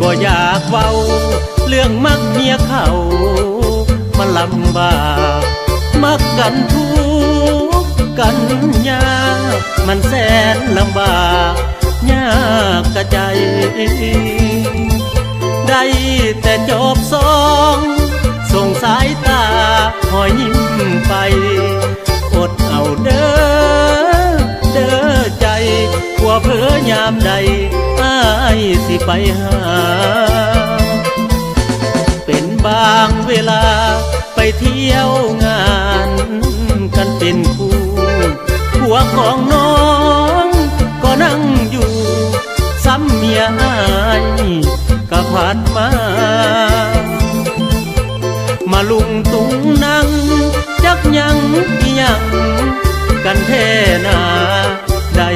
บ่อยากเว้าเรื่องมักเมียเขามันลำบากมักกันทุกข์กันยากมันแสนลำบากยากกะใจได้แต่จบสองส่งสายตาหอยยิ้มไปอดเอาเด้อเด้อใจกลัวเพ้อยามใดอ้ายสิไปหาเป็นบางเวลาไปเที่ยวงานกันเป็นคู่ผัวของน้องก็นั่งอยู่ซ้ำเมียอ้ายก็ผัดมาลุงตุงนั่งจักยังยังกันแท่นาได้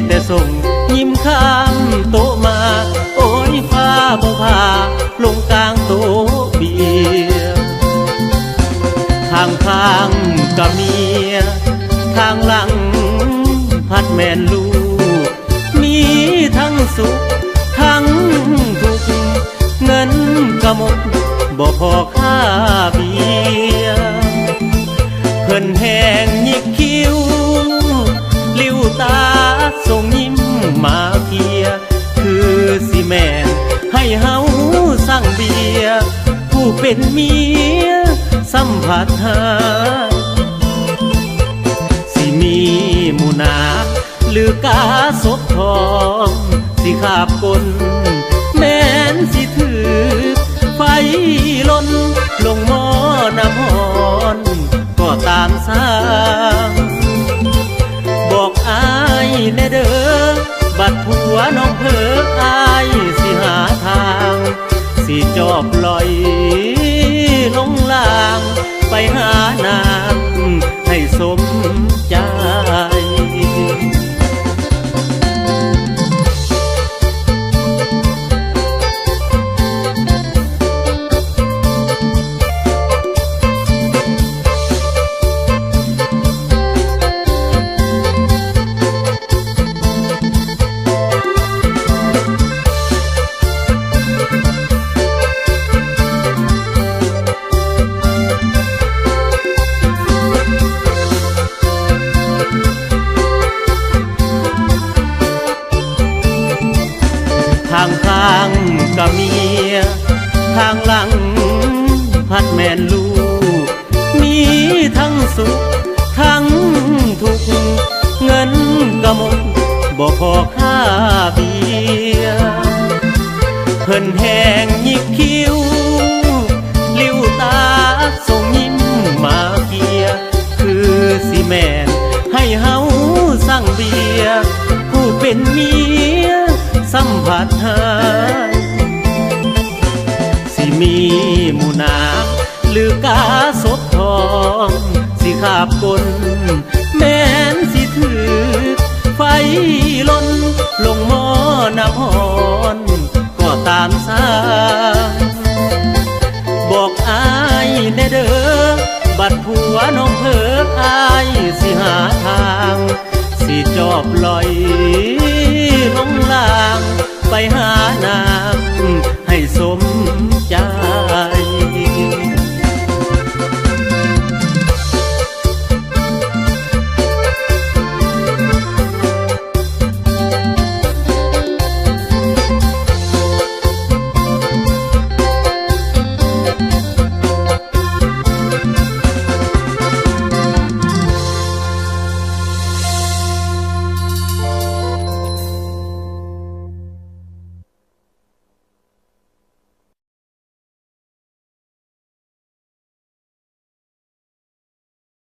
แต่ส่งยิ้มข้ามโต๊ะมาโอ้ยฟ้าบ่พาลงกลางโต๊ะเบียร์ข้างกับเมียทางหลังพัดแม่นลูกมีทั้งสุขทั้งทุกข์เงินก็หมดบ่พอค่าเบียร์เพิ่นแหงหยิกคิ้วลิ้วตาส่งยิ้มมาเพียคือสิแม่ให้เฮาสั่งเบียร์ผู้เป็นเมียสัมผัสหาสิมีหมู่นาหรือกาศพทองสิขาบกลแม้นสิถือไฟล้นลงหม้อน้ำหอนก็ตามสร้างบอกอายแน่เด้อบัดผัวน้องเผลออายสิหาทางสิจอบลอยลงลางไปหานางให้สมใจข้างกับเมียข้างหลังพัดแม่นลูกมีทั้งสุขทั้งทุกข์เงินก็หมดบ่พอค่าเบียร์เพิ่นแหงหยิกคิ้วลิ้วตาส่งยิ้มมาเกียคือสิแม่นให้เฮาสั่งเบียร์ผู้เป็นเมียสัมผัสหาสิมีหมู่นาหรือกาศพทองสิขาบกลแม้นสิถือไฟล้นลงหม้อน้ำหอนก็ตามสร้างบอกอายแน่เด้อบัดผัวน้องเผลออายสิหาทางสิจอบลอย